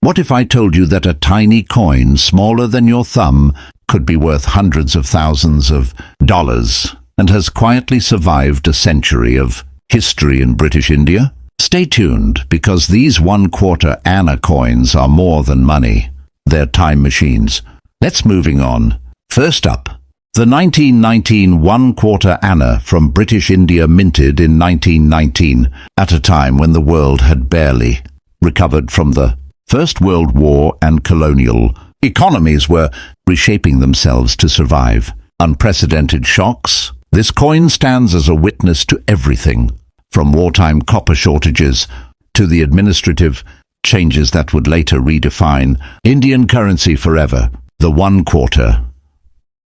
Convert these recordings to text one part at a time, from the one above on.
What if I told you that a tiny coin, smaller than your thumb, could be worth hundreds of thousands of dollars and has quietly survived a century of history in British India? Stay tuned, because these 1/4 anna coins are more than money. They're time machines. Let's moving on. First up, the 1919 1/4 anna from British India, minted in 1919, at a time when the world had barely recovered from the First World War and colonial economies were reshaping themselves to survive unprecedented shocks. This coin stands as a witness to everything, from wartime copper shortages to the administrative changes that would later redefine Indian currency forever. The 1/4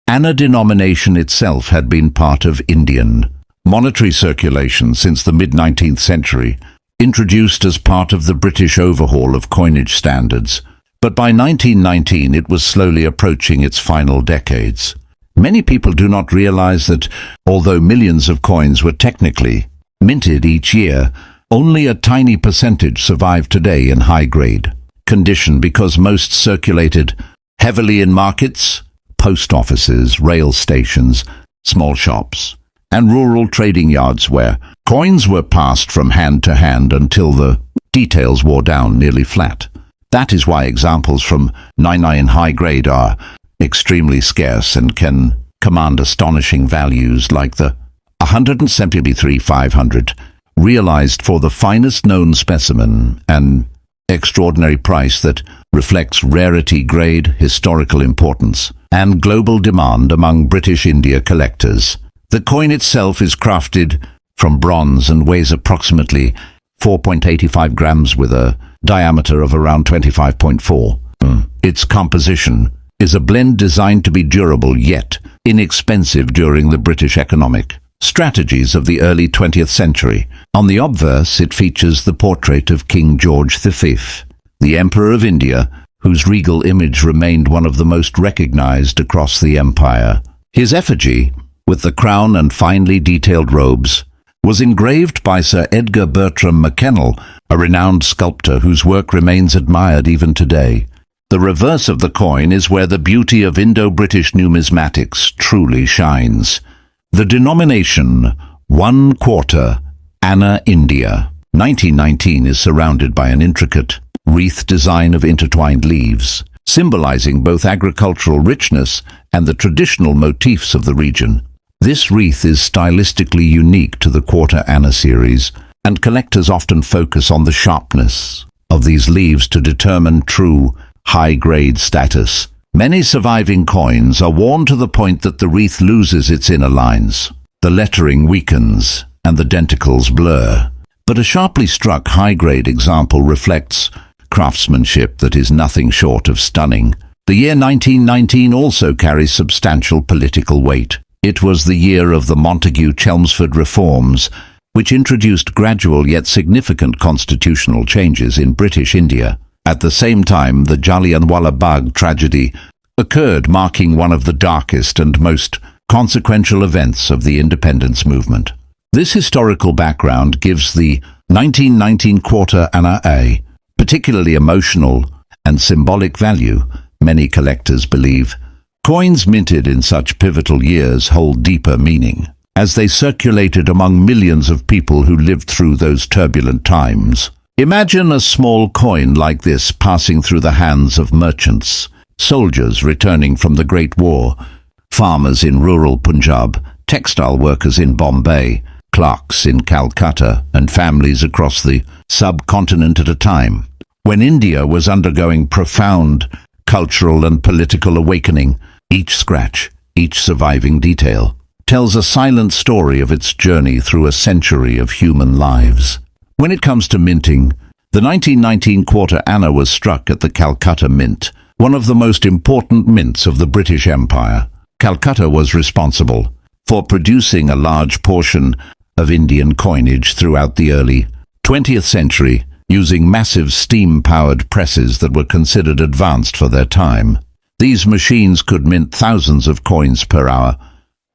anna denomination itself had been part of Indian monetary circulation since the mid-19th century, introduced as part of the British overhaul of coinage standards. But by 1919 it was slowly approaching its final decades. Many people do not realize that although millions of coins were technically minted each year, only a tiny percentage survive today in high-grade condition, because most circulated heavily in markets, post offices, rail stations, small shops, and rural trading yards, where coins were passed from hand to hand until the details wore down nearly flat. That is why examples from 99 high-grade are extremely scarce and can command astonishing values, like the 173 500, realized for the finest known specimen, an extraordinary price that reflects rarity, grade, historical importance, and global demand among British India collectors. The coin itself is crafted from bronze and weighs approximately 4.85 grams with a diameter of around 25.4. Its composition is a blend designed to be durable yet inexpensive during the British economic strategies of the early 20th century. On the obverse, it features the portrait of King George V, the Emperor of India, whose regal image remained one of the most recognized across the empire. His effigy, with the crown and finely detailed robes, was engraved by Sir Edgar Bertram McKennell, a renowned sculptor whose work remains admired even today. The reverse of the coin is where the beauty of Indo-British numismatics truly shines. The denomination 1/4 anna India 1919 is surrounded by an intricate wreath design of intertwined leaves, symbolizing both agricultural richness and the traditional motifs of the region. This wreath is stylistically unique to the 1/4 anna series, and collectors often focus on the sharpness of these leaves to determine true high-grade status. Many surviving coins are worn to the point that the wreath loses its inner lines. The lettering weakens and the denticles blur. But a sharply struck high-grade example reflects craftsmanship that is nothing short of stunning. The year 1919 also carries substantial political weight. It was the year of the Montagu-Chelmsford reforms, which introduced gradual yet significant constitutional changes in British India. At the same time, the Jallianwala Bagh tragedy occurred, marking one of the darkest and most consequential events of the independence movement. This historical background gives the 1919 1/4 anna a particularly emotional and symbolic value. Many collectors believe coins minted in such pivotal years hold deeper meaning, as they circulated among millions of people who lived through those turbulent times. Imagine a small coin like this passing through the hands of merchants, soldiers returning from the Great War, farmers in rural Punjab, textile workers in Bombay, clerks in Calcutta, and families across the subcontinent at a time when India was undergoing profound cultural and political awakening. Each scratch, each surviving detail, tells a silent story of its journey through a century of human lives. When it comes to minting, the 1919 1/4 anna was struck at the Calcutta Mint, one of the most important mints of the British Empire. Calcutta was responsible for producing a large portion of Indian coinage throughout the early 20th century, using massive steam-powered presses that were considered advanced for their time. These machines could mint thousands of coins per hour,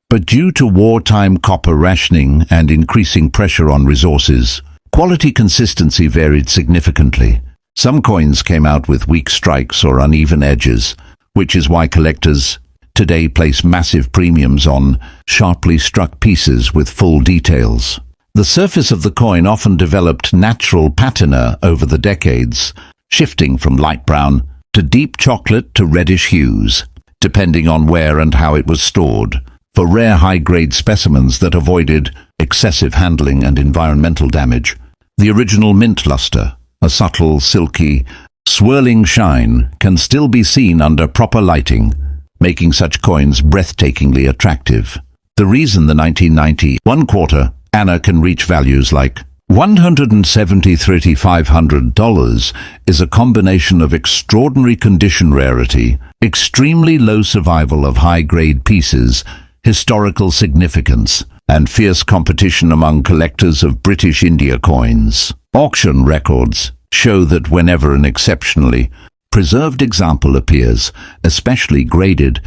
but due to wartime copper rationing and increasing pressure on resources, quality consistency varied significantly. Some coins came out with weak strikes or uneven edges, which is why collectors today place massive premiums on sharply struck pieces with full details. The surface of the coin often developed natural patina over the decades, shifting from light brown to deep chocolate to reddish hues, depending on where and how it was stored. For rare high-grade specimens that avoided excessive handling and environmental damage, the original mint luster, a subtle, silky, swirling shine, can still be seen under proper lighting, making such coins breathtakingly attractive. The reason the 1990 1/4 Anna can reach values like $170,500 is a combination of extraordinary condition rarity, extremely low survival of high-grade pieces, historical significance, and fierce competition among collectors of British India coins. Auction records show that whenever an exceptionally preserved example appears, especially graded,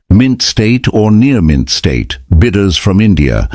mint state or near mint state, bidders from India,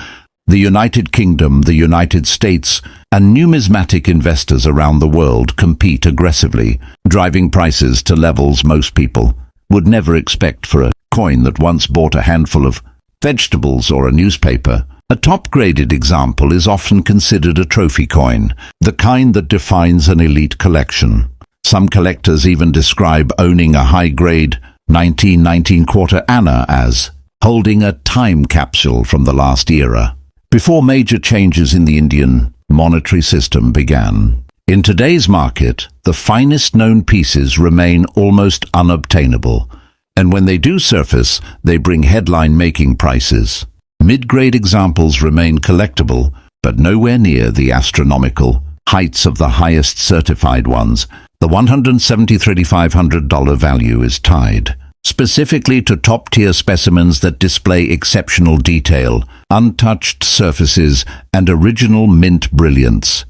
the United Kingdom, the United States, and numismatic investors around the world compete aggressively, driving prices to levels most people would never expect for a coin that once bought a handful of vegetables or a newspaper. A top-graded example is often considered a trophy coin, the kind that defines an elite collection. Some collectors even describe owning a high-grade 1919 1/4 Anna as holding a time capsule from the last era, before major changes in the Indian monetary system began. In today's market, the finest known pieces remain almost unobtainable, and when they do surface, they bring headline-making prices. Mid-grade examples remain collectible, but nowhere near the astronomical heights of the highest certified ones. The $170,500 value is tied specifically to top-tier specimens that display exceptional detail, untouched surfaces, and original mint brilliance.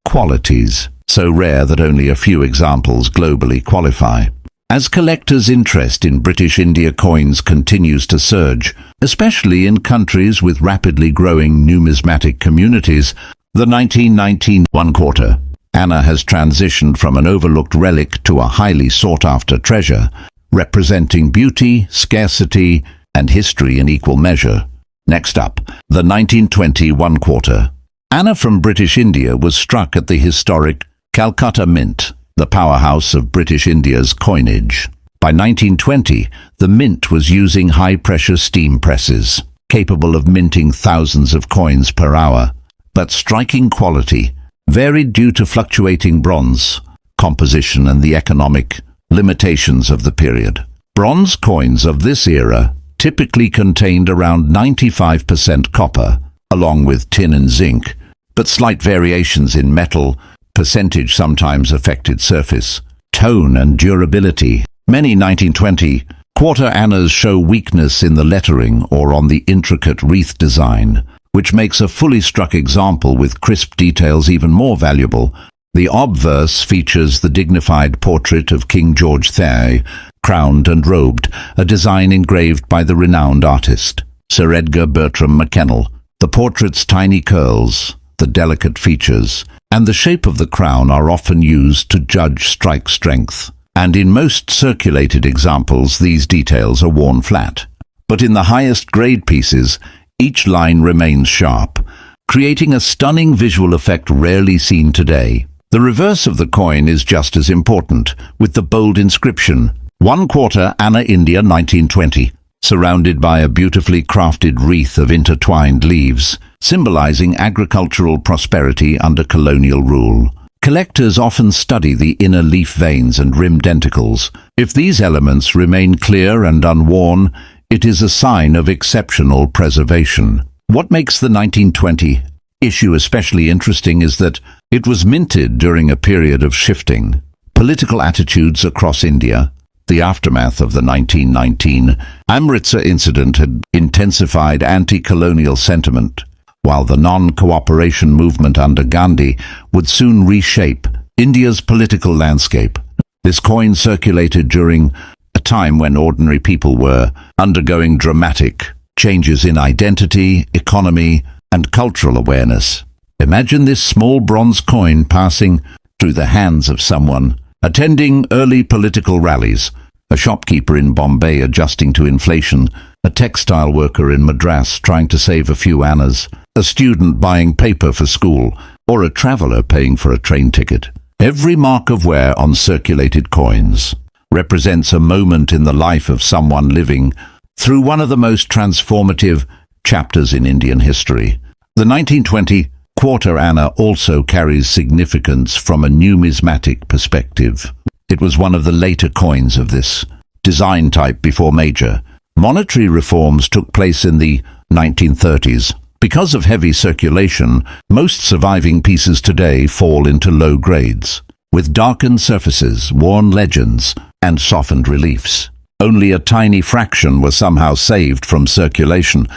Qualities so rare that only a few examples globally qualify. As collectors' interest in British India coins continues to surge, especially in countries with rapidly growing numismatic communities, the 1919 1/4 Anna has transitioned from an overlooked relic to a highly sought-after treasure, representing beauty, scarcity, and history in equal measure. Next up, the 1920 1/4 Anna from British India was struck at the historic Calcutta Mint, the powerhouse of British India's coinage. By 1920, the mint was using high-pressure steam presses, capable of minting thousands of coins per hour, but striking quality varied due to fluctuating bronze composition and the economic limitations of the period. Bronze coins of this era typically contained around 95% copper, along with tin and zinc, but slight variations in metal percentage sometimes affected surface, tone, and durability. Many 1920 1/4 Annas show weakness in the lettering or on the intricate wreath design, which makes a fully struck example with crisp details even more valuable. The obverse features the dignified portrait of King George III, crowned and robed, a design engraved by the renowned artist, Sir Edgar Bertram McKennell. The portrait's tiny curls, the delicate features, and the shape of the crown are often used to judge strike strength, and in most circulated examples these details are worn flat. But in the highest grade pieces, each line remains sharp, creating a stunning visual effect rarely seen today. The reverse of the coin is just as important, with the bold inscription, 1/4 Anna India 1920, surrounded by a beautifully crafted wreath of intertwined leaves, symbolizing agricultural prosperity under colonial rule. Collectors often study the inner leaf veins and rim denticles. If these elements remain clear and unworn, it is a sign of exceptional preservation. What makes the 1920 issue especially interesting is that it was minted during a period of shifting political attitudes across India. The aftermath of the 1919 Amritsar incident had intensified anti-colonial sentiment, while the non-cooperation movement under Gandhi would soon reshape India's political landscape. This coin circulated during a time when ordinary people were undergoing dramatic changes in identity, economy, and cultural awareness. Imagine this small bronze coin passing through the hands of someone attending early political rallies, a shopkeeper in Bombay adjusting to inflation, a textile worker in Madras trying to save a few annas, a student buying paper for school, or a traveller paying for a train ticket. Every mark of wear on circulated coins represents a moment in the life of someone living through one of the most transformative chapters in Indian history. The 1920 quarter anna also carries significance from a numismatic perspective. It was one of the later coins of this design type before major monetary reforms took place in the 1930s. Because of heavy circulation, most surviving pieces today fall into low grades, with darkened surfaces, worn legends, and softened reliefs. Only a tiny fraction were somehow saved from circulation,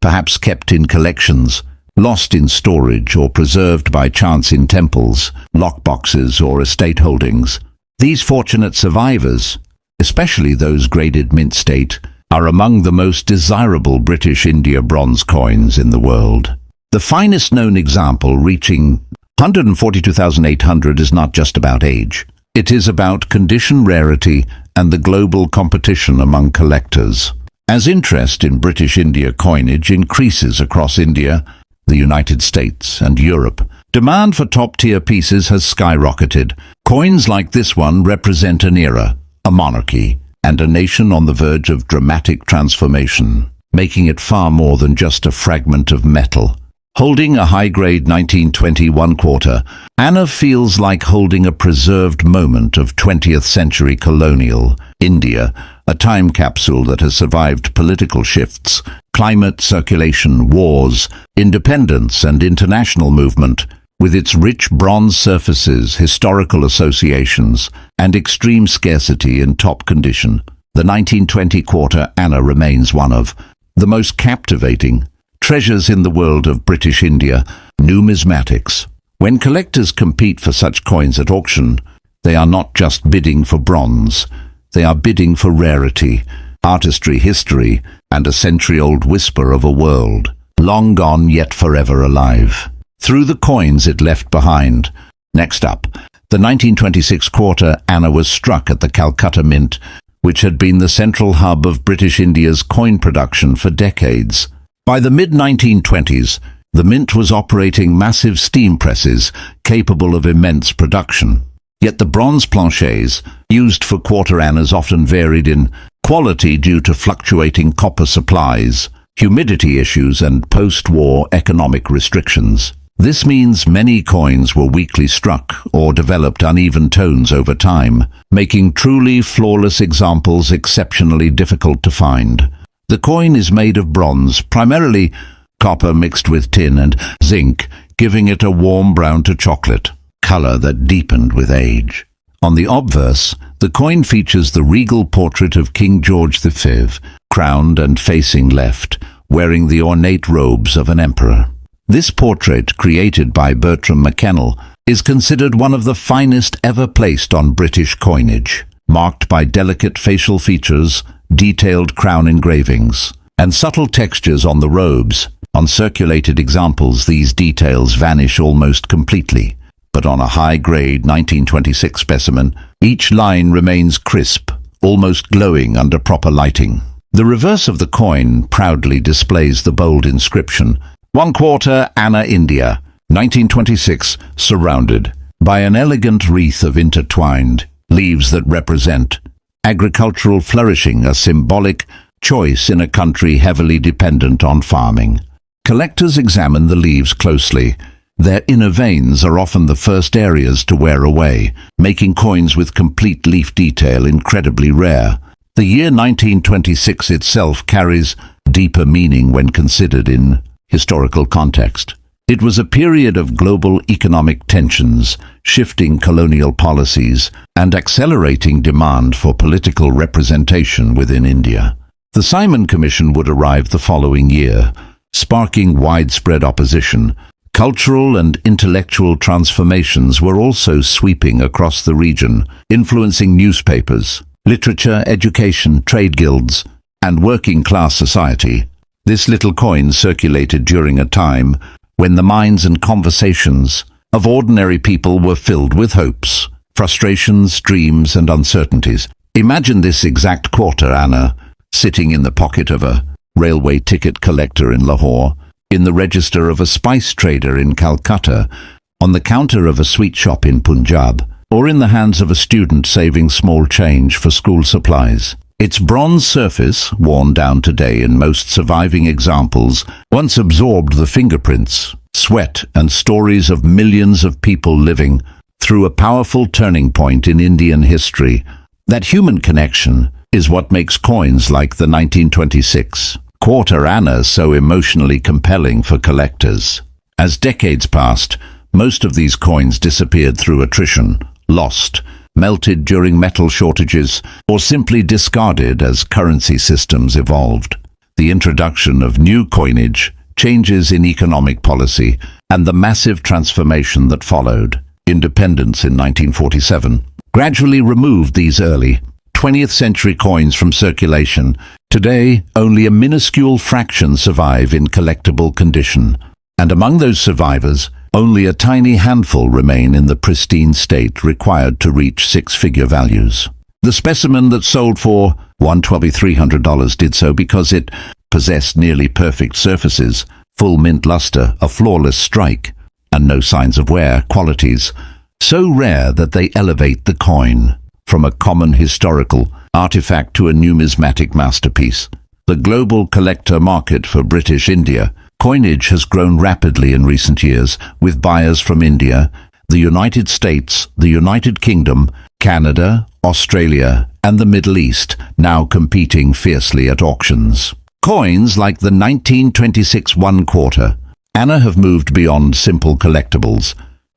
perhaps kept in collections, lost in storage, or preserved by chance in temples, lockboxes, or estate holdings. These fortunate survivors, especially those graded mint state, are among the most desirable British India bronze coins in the world. The finest known example, reaching 142,800, is not just about age. It is about condition, rarity, and the global competition among collectors. As interest in British India coinage increases across India, the United States, and Europe, demand for top-tier pieces has skyrocketed. Coins like this one represent an era, a monarchy, and a nation on the verge of dramatic transformation, making it far more than just a fragment of metal. Holding a high-grade 1921 quarter, anna feels like holding a preserved moment of 20th century colonial India, a time capsule that has survived political shifts, climate, circulation, wars, independence, and international movement. With its rich bronze surfaces, historical associations, and extreme scarcity in top condition, the 1920 quarter anna remains one of the most captivating treasures in the world of British India. Numismatics. When collectors compete for such coins at auction, they are not just bidding for bronze, they are bidding for rarity, artistry, history, and a century-old whisper of a world, long gone yet forever alive, through the coins it left behind. Next up, the 1926 quarter anna was struck at the Calcutta Mint, which had been the central hub of British India's coin production for decades. By the mid-1920s, the mint was operating massive steam presses capable of immense production. Yet the bronze planchets used for quarter annas often varied in quality due to fluctuating copper supplies, humidity issues, and post-war economic restrictions. This means many coins were weakly struck or developed uneven tones over time, making truly flawless examples exceptionally difficult to find. The coin is made of bronze, primarily copper mixed with tin and zinc, giving it a warm brown to chocolate color that deepened with age. On the obverse, the coin features the regal portrait of King George V, crowned and facing left, wearing the ornate robes of an emperor. This portrait, created by Bertram McKennell, is considered one of the finest ever placed on British coinage, marked by delicate facial features, detailed crown engravings, and subtle textures on the robes. On circulated examples, these details vanish almost completely, but on a high-grade 1926 specimen, each line remains crisp, almost glowing under proper lighting. The reverse of the coin proudly displays the bold inscription, 1 quarter Anna India, 1926, surrounded by an elegant wreath of intertwined leaves that represent agricultural flourishing, a symbolic choice in a country heavily dependent on farming. Collectors examine the leaves closely. Their inner veins are often the first areas to wear away, making coins with complete leaf detail incredibly rare. The year 1926 itself carries deeper meaning when considered in historical context. It was a period of global economic tensions, shifting colonial policies, and accelerating demand for political representation within India. The Simon Commission would arrive the following year, sparking widespread opposition. Cultural and intellectual transformations were also sweeping across the region, influencing newspapers, literature, education, trade guilds, and working-class society. This little coin circulated during a time when the minds and conversations of ordinary people were filled with hopes, frustrations, dreams, and uncertainties. Imagine this exact quarter anna sitting in the pocket of a railway ticket collector in Lahore, in the register of a spice trader in Calcutta, on the counter of a sweet shop in Punjab, or in the hands of a student saving small change for school supplies. Its bronze surface, worn down today in most surviving examples, once absorbed the fingerprints, sweat, and stories of millions of people living through a powerful turning point in Indian history. That human connection is what makes coins like the 1926 quarter anna so emotionally compelling for collectors. As decades passed, most of these coins disappeared through attrition, lost, melted during metal shortages, or simply discarded as currency systems evolved. The introduction of new coinage, changes in economic policy, and the massive transformation that followed, independence in 1947, gradually removed these early 20th century coins from circulation. Today, only a minuscule fraction survive in collectible condition, and among those survivors, only a tiny handful remain in the pristine state required to reach six-figure values. The specimen that sold for $300 did so because it possessed nearly perfect surfaces, full mint luster, a flawless strike, and no signs of wear, qualities so rare that they elevate the coin from a common historical artifact to a numismatic masterpiece. The global collector market for British India coinage has grown rapidly in recent years, with buyers from India, the United States, the United Kingdom, Canada, Australia, and the Middle East now competing fiercely at auctions. Coins like the 1926 one-quarter anna have moved beyond simple collectibles.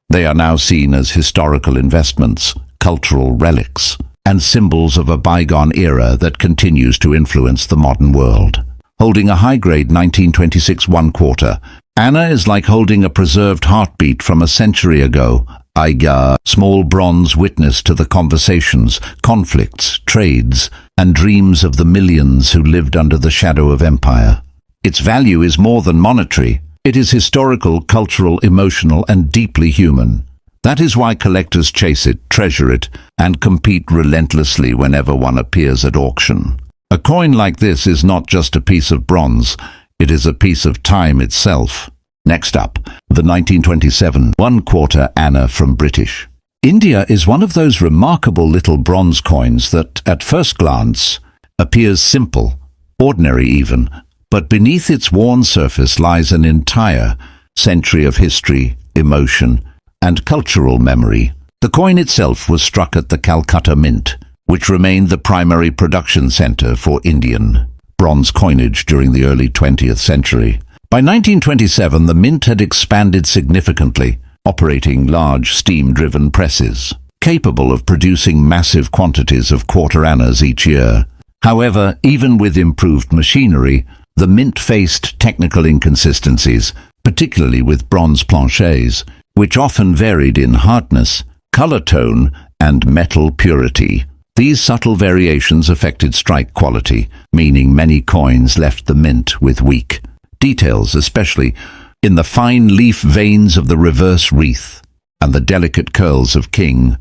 They are now seen as historical investments, cultural relics, and symbols of a bygone era that continues to influence the modern world. Holding a high-grade 1926 one-quarter anna is like holding a preserved heartbeat from a century ago, a small bronze witness to the conversations, conflicts, trades, and dreams of the millions who lived under the shadow of empire. Its value is more than monetary. It is historical, cultural, emotional, and deeply human. That is why collectors chase it, treasure it, and compete relentlessly whenever one appears at auction. A coin like this is not just a piece of bronze, it is a piece of time itself. Next up, the 1927 one-quarter anna from British. India is one of those remarkable little bronze coins that, at first glance, appears simple, ordinary even, but beneath its worn surface lies an entire century of history, emotion, and cultural memory. The coin itself was struck at the Calcutta Mint, which remained the primary production center for Indian bronze coinage during the early 20th century. By 1927, the mint had expanded significantly, operating large steam-driven presses, capable of producing massive quantities of quarter annas each year. However, even with improved machinery, the mint faced technical inconsistencies, particularly with bronze planchets, which often varied in hardness, color tone, and metal purity. These subtle variations affected strike quality, meaning many coins left the mint with weak details, especially in the fine leaf veins of the reverse wreath and the delicate curls of King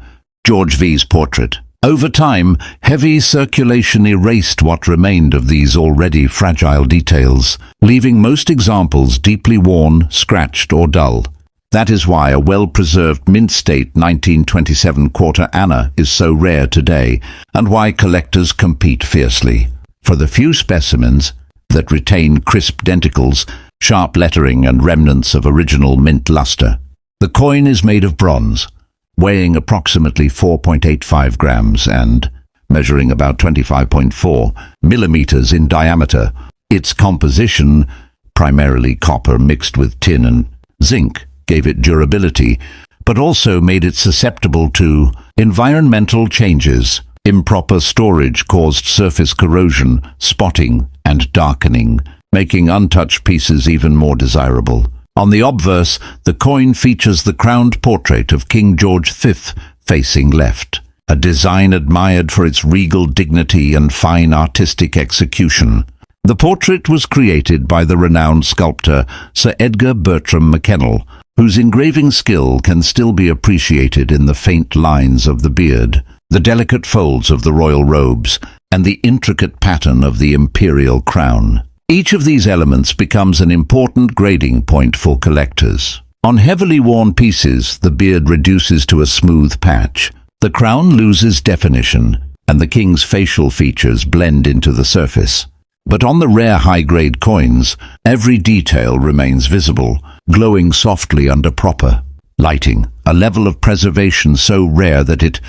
George V's portrait. Over time, heavy circulation erased what remained of these already fragile details, leaving most examples deeply worn, scratched, or dull. That is why a well-preserved mint-state 1927 quarter anna is so rare today, and why collectors compete fiercely. For the few specimens that retain crisp denticles, sharp lettering, and remnants of original mint luster, the coin is made of bronze, weighing approximately 4.85 grams and measuring about 25.4 millimeters in diameter. Its composition, primarily copper mixed with tin and zinc, gave it durability, but also made it susceptible to environmental changes. Improper storage caused surface corrosion, spotting, and darkening, making untouched pieces even more desirable. On the obverse, the coin features the crowned portrait of King George V facing left, a design admired for its regal dignity and fine artistic execution. The portrait was created by the renowned sculptor Sir Edgar Bertram McKennell, whose engraving skill can still be appreciated in the faint lines of the beard, the delicate folds of the royal robes, and the intricate pattern of the imperial crown. Each of these elements becomes an important grading point for collectors. On heavily worn pieces, the beard reduces to a smooth patch, the crown loses definition, and the king's facial features blend into the surface. But on the rare high-grade coins, every detail remains visible, glowing softly under proper lighting, a level of preservation so rare that it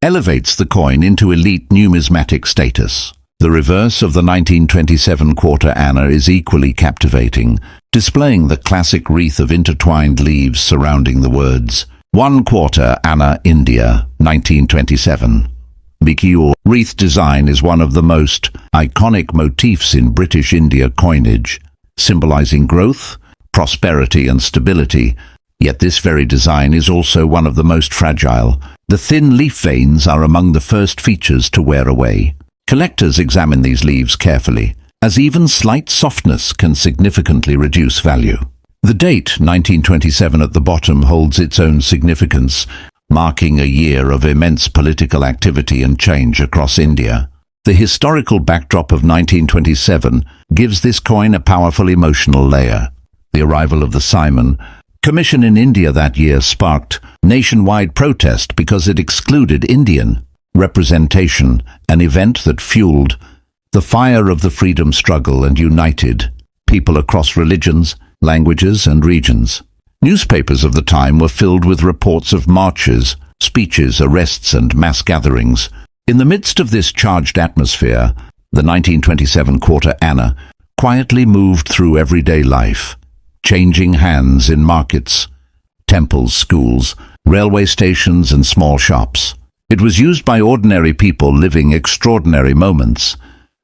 elevates the coin into elite numismatic status. The reverse of the 1927 quarter anna is equally captivating, displaying the classic wreath of intertwined leaves surrounding the words, 1 quarter anna India, 1927. Bikiur wreath design is one of the most iconic motifs in British India coinage, symbolizing growth, prosperity and stability. Yet this very design is also one of the most fragile. The thin leaf veins are among the first features to wear away. Collectors examine these leaves carefully, as even slight softness can significantly reduce value. The date, 1927 at the bottom, holds its own significance, marking a year of immense political activity and change across India. The historical backdrop of 1927 gives this coin a powerful emotional layer. The arrival of the Simon Commission in India that year sparked nationwide protest because it excluded Indian representation, an event that fueled the fire of the freedom struggle and united people across religions, languages and regions. Newspapers of the time were filled with reports of marches, speeches, arrests and mass gatherings. In the midst of this charged atmosphere, the 1927 quarter anna quietly moved through everyday life, changing hands in markets, temples, schools, railway stations and small shops. It was used by ordinary people living extraordinary moments,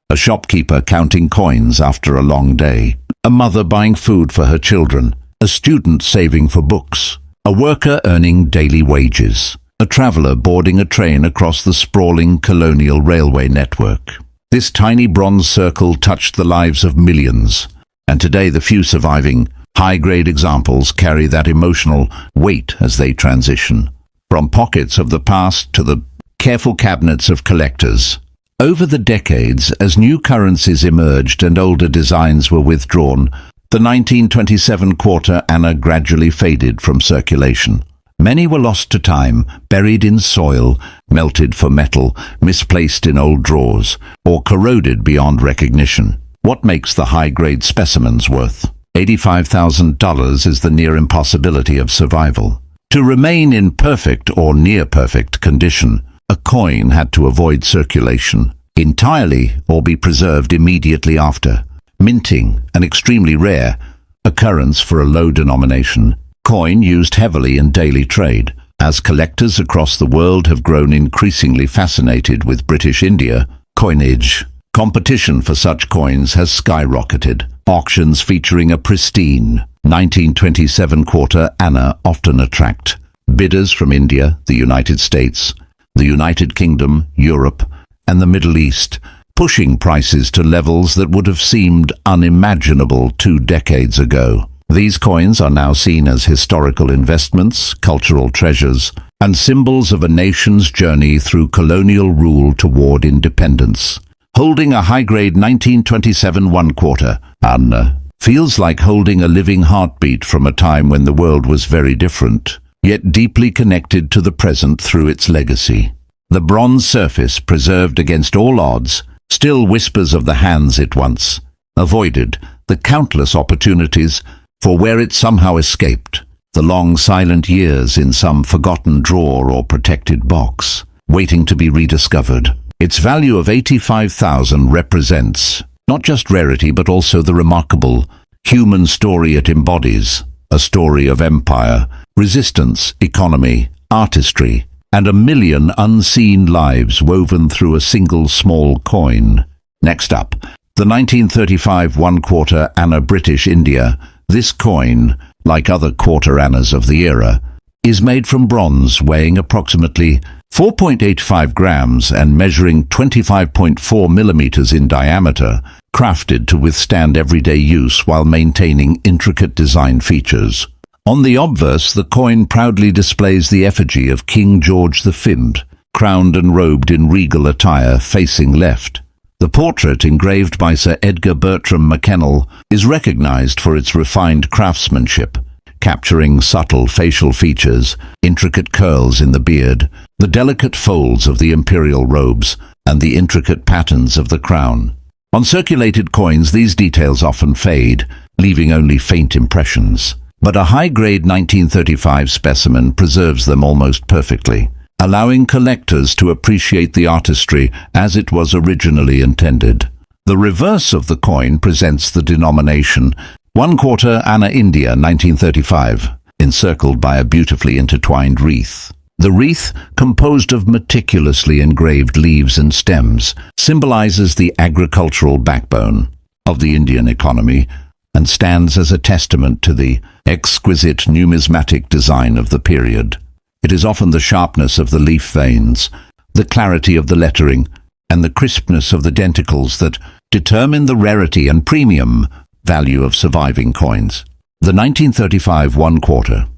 a shopkeeper counting coins after a long day, a mother buying food for her children, a student saving for books, a worker earning daily wages, a traveller boarding a train across the sprawling colonial railway network. This tiny bronze circle touched the lives of millions, and today the few surviving high-grade examples carry that emotional weight as they transition from pockets of the past to the careful cabinets of collectors. Over the decades, as new currencies emerged and older designs were withdrawn, the 1927 quarter anna gradually faded from circulation. Many were lost to time, buried in soil, melted for metal, misplaced in old drawers, or corroded beyond recognition. What makes the high-grade specimens worth $85,000 is the near impossibility of survival. To remain in perfect or near-perfect condition, a coin had to avoid circulation entirely or be preserved immediately after. Minting, an extremely rare occurrence for a low denomination coin used heavily in daily trade. As collectors across the world have grown increasingly fascinated with British India coinage, competition for such coins has skyrocketed. Auctions featuring a pristine 1927 quarter anna often attract bidders from India, the United States, the United Kingdom, Europe, and the Middle East, pushing prices to levels that would have seemed unimaginable 2 decades ago. These coins are now seen as historical investments, cultural treasures, and symbols of a nation's journey through colonial rule toward independence. Holding a high-grade 1927 1/4 anna feels like holding a living heartbeat from a time when the world was very different, yet deeply connected to the present through its legacy. The bronze surface, preserved against all odds, still whispers of the hands it once avoided, the countless opportunities for where it somehow escaped, the long silent years in some forgotten drawer or protected box, waiting to be rediscovered. Its value of $85,000 represents not just rarity but also the remarkable human story it embodies, a story of empire, resistance, economy, artistry, and a million unseen lives woven through a single small coin. Next up, the 1935 1/4 anna British India. This coin, like other quarter annas of the era, is made from bronze weighing approximately 4.85 grams and measuring 25.4 millimeters in diameter, crafted to withstand everyday use while maintaining intricate design features. On the obverse, the coin proudly displays the effigy of King George V, crowned and robed in regal attire, facing left. The portrait, engraved by Sir Edgar Bertram McKennell, is recognized for its refined craftsmanship, capturing subtle facial features, intricate curls in the beard, the delicate folds of the imperial robes, and the intricate patterns of the crown. On circulated coins, these details often fade, leaving only faint impressions. But a high-grade 1935 specimen preserves them almost perfectly, allowing collectors to appreciate the artistry as it was originally intended. The reverse of the coin presents the denomination 1/4 Anna India 1935, encircled by a beautifully intertwined wreath. The wreath, composed of meticulously engraved leaves and stems, symbolizes the agricultural backbone of the Indian economy and stands as a testament to the exquisite numismatic design of the period. It is often the sharpness of the leaf veins, the clarity of the lettering, and the crispness of the denticles that determine the rarity and premium value of surviving coins. The 1935 1/4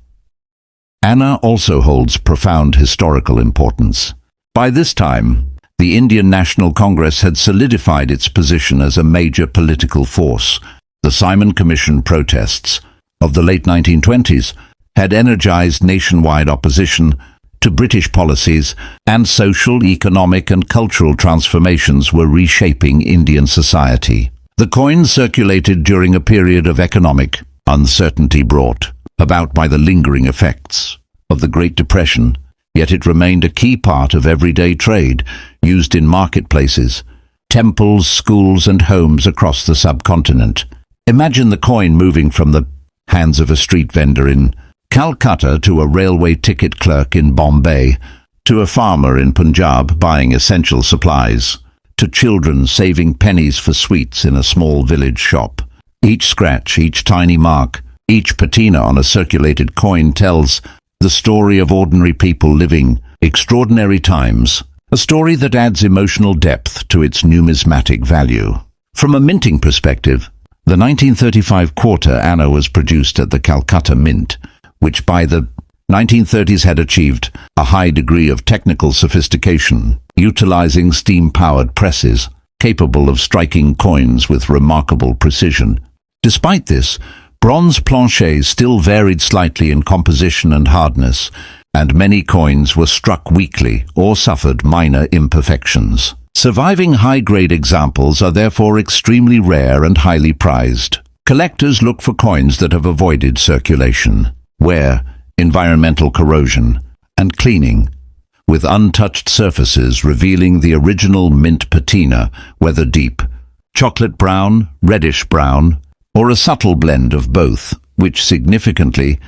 Anna also holds profound historical importance. By this time, the Indian National Congress had solidified its position as a major political force. The Simon Commission protests of the late 1920s had energized nationwide opposition to British policies, and social, economic and cultural transformations were reshaping Indian society. The coin circulated during a period of economic uncertainty brought about by the lingering effects of the Great Depression, yet it remained a key part of everyday trade, used in marketplaces, temples, schools and homes across the subcontinent. Imagine the coin moving from the hands of a street vendor in Calcutta to a railway ticket clerk in Bombay, to a farmer in Punjab buying essential supplies, to children saving pennies for sweets in a small village shop. Each scratch, each tiny mark, each patina on a circulated coin tells the story of ordinary people living extraordinary times, a story that adds emotional depth to its numismatic value. From a minting perspective, the 1935 1/4 Anna was produced at the Calcutta Mint, which by the 1930s had achieved a high degree of technical sophistication, utilizing steam-powered presses capable of striking coins with remarkable precision. Despite this, bronze planchets still varied slightly in composition and hardness, and many coins were struck weakly or suffered minor imperfections. Surviving high-grade examples are therefore extremely rare and highly prized. Collectors look for coins that have avoided circulation, wear, environmental corrosion, and cleaning, with untouched surfaces revealing the original mint patina, whether deep, chocolate brown, reddish brown, or a subtle blend of both, which significantly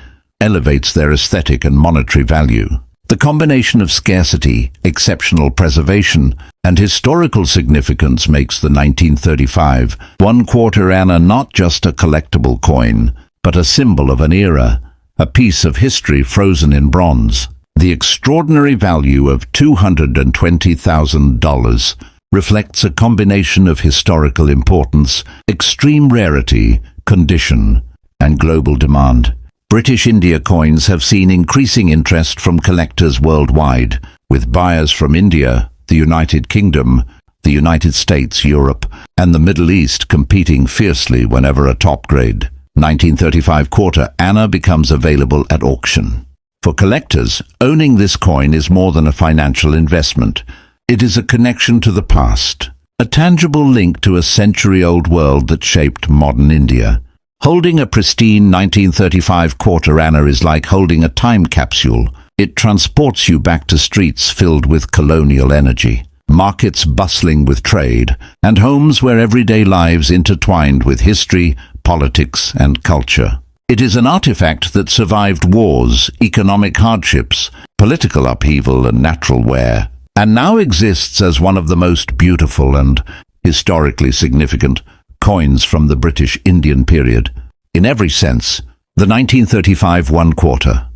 elevates their aesthetic and monetary value. The combination of scarcity, exceptional preservation, and historical significance makes the 1935 1/4 Anna not just a collectible coin, but a symbol of an era, a piece of history frozen in bronze. The extraordinary value of $220,000 reflects a combination of historical importance, extreme rarity, condition, and global demand. British India coins have seen increasing interest from collectors worldwide, with buyers from India, the United Kingdom, the United States, Europe, and the Middle East competing fiercely whenever a top-grade 1935 1/4 Anna becomes available at auction. For collectors, owning this coin is more than a financial investment. It is a connection to the past, a tangible link to a century-old world that shaped modern India. Holding a pristine 1935 1/4 Anna is like holding a time capsule. It transports you back to streets filled with colonial energy, markets bustling with trade, and homes where everyday lives intertwined with history, politics, and culture. It is an artifact that survived wars, economic hardships, political upheaval, and natural wear, and now exists as one of the most beautiful and historically significant coins from the British Indian period. In every sense, the 1935 1/4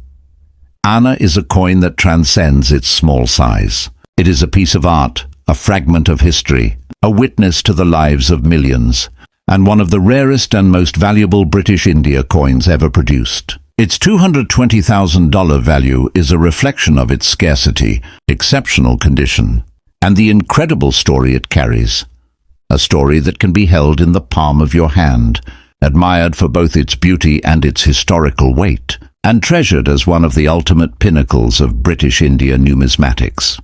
Anna is a coin that transcends its small size. It is a piece of art, a fragment of history, a witness to the lives of millions, and one of the rarest and most valuable British India coins ever produced. Its $220,000 value is a reflection of its scarcity, exceptional condition, and the incredible story it carries. A story that can be held in the palm of your hand, admired for both its beauty and its historical weight, and treasured as one of the ultimate pinnacles of British India numismatics.